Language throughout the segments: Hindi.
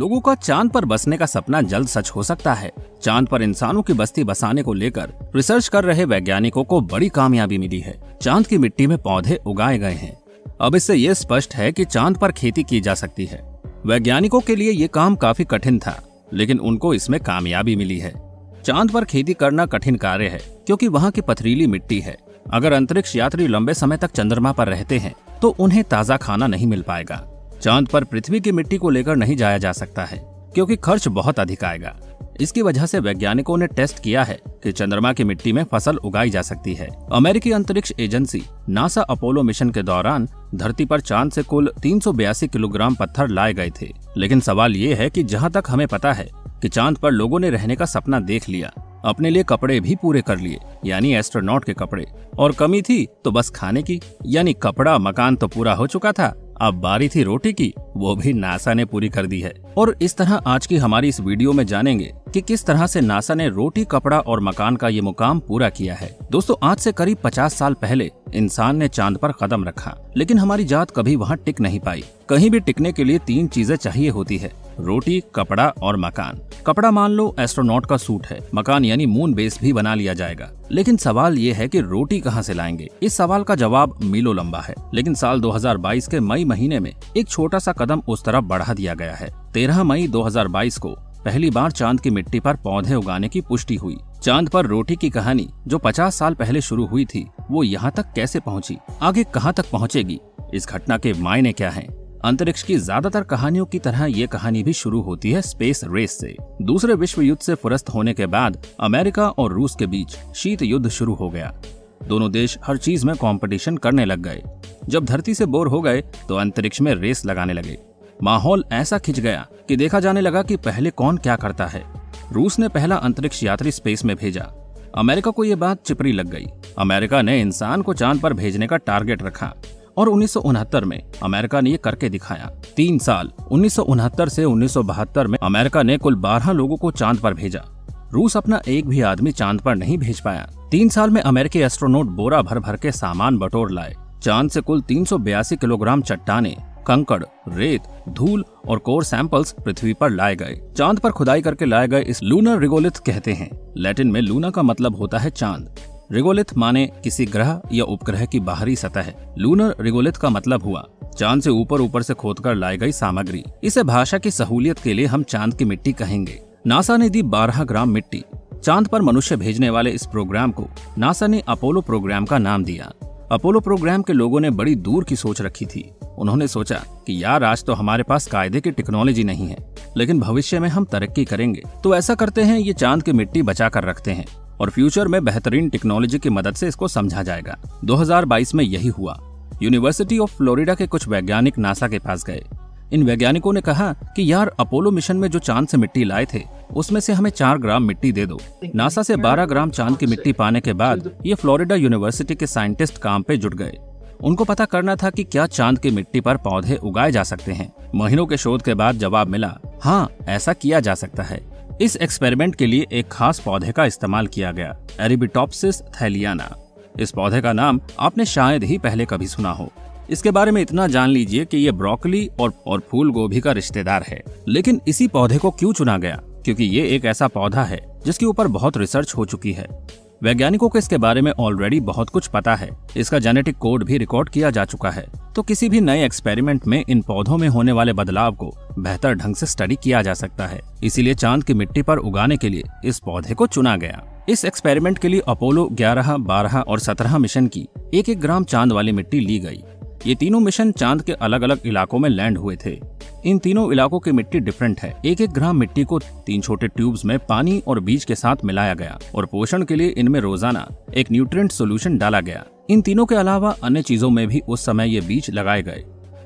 लोगों का चांद पर बसने का सपना जल्द सच हो सकता है। चांद पर इंसानों की बस्ती बसाने को लेकर रिसर्च कर रहे वैज्ञानिकों को बड़ी कामयाबी मिली है। चांद की मिट्टी में पौधे उगाए गए हैं। अब इससे ये स्पष्ट है कि चांद पर खेती की जा सकती है। वैज्ञानिकों के लिए ये काम काफी कठिन था, लेकिन उनको इसमें कामयाबी मिली है। चांद पर खेती करना कठिन कार्य है, क्योंकि वहाँ की पथरीली मिट्टी है। अगर अंतरिक्ष यात्री लंबे समय तक चंद्रमा पर रहते हैं तो उन्हें ताज़ा खाना नहीं मिल पाएगा। चांद पर पृथ्वी की मिट्टी को लेकर नहीं जाया जा सकता है, क्योंकि खर्च बहुत अधिक आएगा। इसकी वजह से वैज्ञानिकों ने टेस्ट किया है कि चंद्रमा की मिट्टी में फसल उगाई जा सकती है। अमेरिकी अंतरिक्ष एजेंसी नासा अपोलो मिशन के दौरान धरती पर चांद से कुल 382 किलोग्राम पत्थर लाए गए थे। लेकिन सवाल ये है कि जहाँ तक हमें पता है कि चांद पर लोगों ने रहने का सपना देख लिया, अपने लिए कपड़े भी पूरे कर लिए, यानी एस्ट्रोनॉट के कपड़े, और कमी थी तो बस खाने की, यानी कपड़ा मकान तो पूरा हो चुका था, अब बारी थी रोटी की, वो भी नासा ने पूरी कर दी है। और इस तरह आज की हमारी इस वीडियो में जानेंगे कि किस तरह से नासा ने रोटी, कपड़ा और मकान का ये मुकाम पूरा किया है। दोस्तों, आज से करीब 50 साल पहले इंसान ने चांद पर कदम रखा, लेकिन हमारी जात कभी वहाँ टिक नहीं पाई। कहीं भी टिकने के लिए 3 चीजें चाहिए होती है, रोटी, कपड़ा और मकान। कपड़ा मान लो एस्ट्रोनॉट का सूट है, मकान यानी मून बेस भी बना लिया जाएगा। लेकिन सवाल ये है कि रोटी कहाँ से लाएंगे? इस सवाल का जवाब मीलों लंबा है, लेकिन साल 2022 के मई महीने में एक छोटा सा कदम उस तरफ बढ़ा दिया गया है। 13 मई 2022 को पहली बार चांद की मिट्टी पर पौधे उगाने की पुष्टि हुई। चांद पर रोटी की कहानी जो 50 साल पहले शुरू हुई थी, वो यहाँ तक कैसे पहुँची, आगे कहाँ तक पहुँचेगी, इस घटना के मायने क्या हैं? अंतरिक्ष की ज्यादातर कहानियों की तरह ये कहानी भी शुरू होती है स्पेस रेस से। दूसरे विश्व युद्ध से फुरस्त होने के बाद अमेरिका और रूस के बीच शीत युद्ध शुरू हो गया। दोनों देश हर चीज में कंपटीशन करने लग गए। जब धरती से बोर हो गए तो अंतरिक्ष में रेस लगाने लगे। माहौल ऐसा खिंच गया कि देखा जाने लगा कि पहले कौन क्या करता है। रूस ने पहला अंतरिक्ष यात्री स्पेस में भेजा। अमेरिका को ये बात चिपरी लग गई। अमेरिका ने इंसान को चांद पर भेजने का टारगेट रखा और 1969 में अमेरिका ने ये करके दिखाया। 3 साल 1969 से 1972 में अमेरिका ने कुल 12 लोगों को चांद पर भेजा। रूस अपना एक भी आदमी चांद पर नहीं भेज पाया। 3 साल में अमेरिकी एस्ट्रोनॉट बोरा भर भर के सामान बटोर लाए। चांद से कुल 382 किलोग्राम चट्टाने, कंकड़, रेत, धूल और कोर सैंपल्स पृथ्वी पर लाए गए। चांद पर खुदाई करके लाए गए इस लूनर रिगोलिथ कहते हैं। लैटिन में लूना का मतलब होता है चांद। रिगोलिथ माने किसी ग्रह या उपग्रह की बाहरी सतह। लूनर रिगोलिथ का मतलब हुआ चांद से ऊपर से खोदकर लाई गई सामग्री। इसे भाषा की सहूलियत के लिए हम चांद की मिट्टी कहेंगे। नासा ने दी 12 ग्राम मिट्टी। चांद पर मनुष्य भेजने वाले इस प्रोग्राम को नासा ने अपोलो प्रोग्राम का नाम दिया। अपोलो प्रोग्राम के लोगों ने बड़ी दूर की सोच रखी थी। उन्होंने सोचा कि यार, आज तो हमारे पास कायदे की टेक्नोलॉजी नहीं है, लेकिन भविष्य में हम तरक्की करेंगे, तो ऐसा करते हैं, ये चांद की मिट्टी बचा कर रखते हैं और फ्यूचर में बेहतरीन टेक्नोलॉजी की मदद से इसको समझा जाएगा। 2022 में यही हुआ। यूनिवर्सिटी ऑफ फ्लोरिडा के कुछ वैज्ञानिक नासा के पास गए। इन वैज्ञानिकों ने कहा कि यार, अपोलो मिशन में जो चांद से मिट्टी लाए थे उसमें से हमें 4 ग्राम मिट्टी दे दो। नासा से 12 ग्राम चांद की मिट्टी पाने के बाद ये फ्लोरिडा यूनिवर्सिटी के साइंटिस्ट काम पे जुट गए। उनको पता करना था कि क्या चांद की मिट्टी पर पौधे उगाए जा सकते हैं। महीनों के शोध के बाद जवाब मिला, हाँ, ऐसा किया जा सकता है। इस एक्सपेरिमेंट के लिए एक खास पौधे का इस्तेमाल किया गया, अरेबिडोप्सिस थैलियाना। इस पौधे का नाम आपने शायद ही पहले कभी सुना हो। इसके बारे में इतना जान लीजिए कि ये ब्रोकली और फूल गोभी का रिश्तेदार है। लेकिन इसी पौधे को क्यों चुना गया? क्योंकि ये एक ऐसा पौधा है जिसके ऊपर बहुत रिसर्च हो चुकी है। वैज्ञानिकों को इसके बारे में ऑलरेडी बहुत कुछ पता है। इसका जेनेटिक कोड भी रिकॉर्ड किया जा चुका है। तो किसी भी नए एक्सपेरिमेंट में इन पौधों में होने वाले बदलाव को बेहतर ढंग से स्टडी किया जा सकता है। इसीलिए चांद की मिट्टी पर उगाने के लिए इस पौधे को चुना गया। इस एक्सपेरिमेंट के लिए अपोलो 11, 12 और 17 मिशन की 1-1 ग्राम चांद वाली मिट्टी ली गई। ये तीनों मिशन चांद के अलग अलग इलाकों में लैंड हुए थे। इन तीनों इलाकों की मिट्टी डिफरेंट है। 1-1 ग्राम मिट्टी को 3 छोटे ट्यूब्स में पानी और बीज के साथ मिलाया गया और पोषण के लिए इनमें रोजाना एक न्यूट्रिएंट सॉल्यूशन डाला गया। इन तीनों के अलावा अन्य चीजों में भी उस समय ये बीज लगाए गए,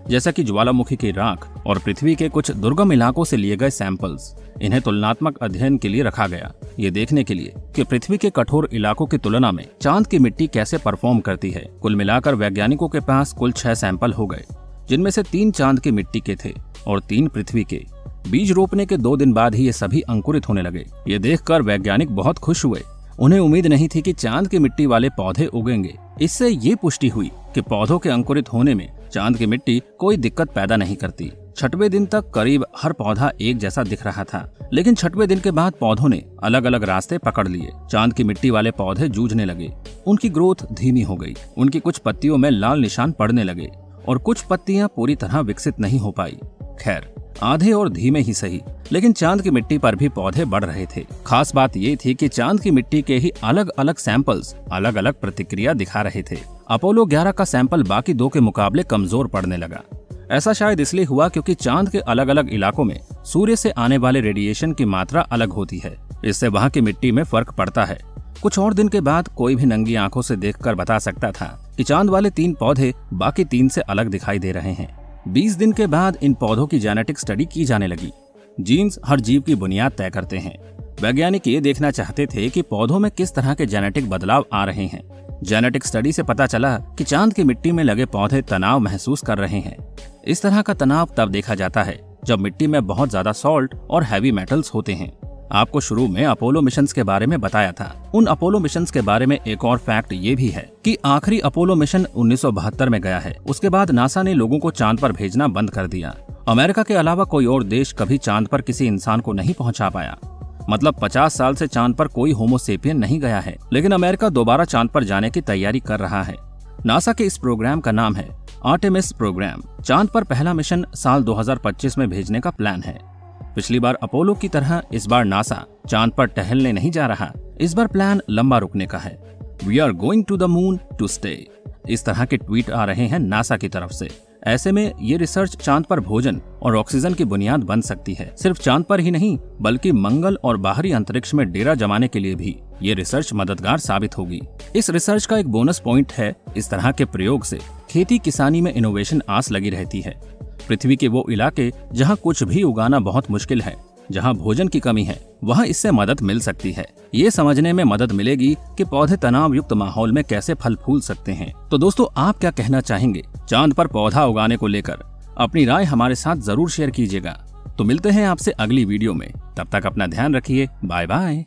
जैसा कि ज्वालामुखी की राख और पृथ्वी के कुछ दुर्गम इलाकों से लिए गए सैंपल्स। इन्हें तुलनात्मक अध्ययन के लिए रखा गया, ये देखने के लिए कि पृथ्वी के कठोर इलाकों की तुलना में चांद की मिट्टी कैसे परफॉर्म करती है। कुल मिलाकर वैज्ञानिकों के पास कुल 6 सैंपल हो गए, जिनमें से 3 चांद की मिट्टी के थे और 3 पृथ्वी के। बीज रोपने के 2 दिन बाद ही ये सभी अंकुरित होने लगे। ये देखकर वैज्ञानिक बहुत खुश हुए। उन्हें उम्मीद नहीं थी कि चांद की मिट्टी वाले पौधे उगेंगे। इससे ये पुष्टि हुई कि पौधों के अंकुरित होने में चांद की मिट्टी कोई दिक्कत पैदा नहीं करती। 6वें दिन तक करीब हर पौधा एक जैसा दिख रहा था, लेकिन 6वें दिन के बाद पौधों ने अलग अलग रास्ते पकड़ लिए। चांद की मिट्टी वाले पौधे जूझने लगे, उनकी ग्रोथ धीमी हो गई, उनकी कुछ पत्तियों में लाल निशान पड़ने लगे और कुछ पत्तियां पूरी तरह विकसित नहीं हो पाई। खैर, आधे और धीमे ही सही, लेकिन चांद की मिट्टी पर भी पौधे बढ़ रहे थे। खास बात ये थी कि चांद की मिट्टी के ही अलग अलग सैंपल्स अलग अलग प्रतिक्रिया दिखा रहे थे। अपोलो 11 का सैंपल बाकी 2 के मुकाबले कमजोर पड़ने लगा। ऐसा शायद इसलिए हुआ क्योंकि चांद के अलग अलग इलाकों में सूर्य से आने वाले रेडिएशन की मात्रा अलग होती है। इससे वहाँ की मिट्टी में फर्क पड़ता है। कुछ और दिन के बाद कोई भी नंगी आंखों से देखकर बता सकता था कि चांद वाले 3 पौधे बाकी 3 से अलग दिखाई दे रहे हैं। 20 दिन के बाद इन पौधों की जेनेटिक स्टडी की जाने लगी। जीन्स हर जीव की बुनियाद तय करते हैं। वैज्ञानिक ये देखना चाहते थे कि पौधों में किस तरह के जेनेटिक बदलाव आ रहे हैं। जेनेटिक स्टडी से पता चला कि चांद की मिट्टी में लगे पौधे तनाव महसूस कर रहे हैं। इस तरह का तनाव तब देखा जाता है जब मिट्टी में बहुत ज्यादा सॉल्ट और हैवी मेटल्स होते हैं। आपको शुरू में अपोलो मिशंस के बारे में बताया था। उन अपोलो मिशंस के बारे में एक और फैक्ट ये भी है कि आखिरी अपोलो मिशन 1972 में गया है। उसके बाद नासा ने लोगों को चांद पर भेजना बंद कर दिया। अमेरिका के अलावा कोई और देश कभी चांद पर किसी इंसान को नहीं पहुंचा पाया। मतलब 50 साल से चांद पर कोई होमोसेपियन नहीं गया है, लेकिन अमेरिका दोबारा चांद पर जाने की तैयारी कर रहा है। नासा के इस प्रोग्राम का नाम है आर्टेमिस प्रोग्राम। चांद पर पहला मिशन साल 2025 में भेजने का प्लान है। पिछली बार अपोलो की तरह इस बार नासा चांद पर टहलने नहीं जा रहा। इस बार प्लान लंबा रुकने का है। We are going to the moon to stay. इस तरह के ट्वीट आ रहे हैं नासा की तरफ से। ऐसे में ये रिसर्च चांद पर भोजन और ऑक्सीजन की बुनियाद बन सकती है। सिर्फ चांद पर ही नहीं, बल्कि मंगल और बाहरी अंतरिक्ष में डेरा जमाने के लिए भी ये रिसर्च मददगार साबित होगी। इस रिसर्च का एक बोनस पॉइंट है, इस तरह के प्रयोग से खेती किसानी में इनोवेशन आस लगी रहती है। पृथ्वी के वो इलाके जहाँ कुछ भी उगाना बहुत मुश्किल है, जहाँ भोजन की कमी है, वहाँ इससे मदद मिल सकती है। ये समझने में मदद मिलेगी कि पौधे तनाव युक्त माहौल में कैसे फल फूल सकते हैं। तो दोस्तों, आप क्या कहना चाहेंगे चांद पर पौधा उगाने को लेकर? अपनी राय हमारे साथ जरूर शेयर कीजिएगा। तो मिलते हैं आपसे अगली वीडियो में। तब तक अपना ध्यान रखिए। Bye bye.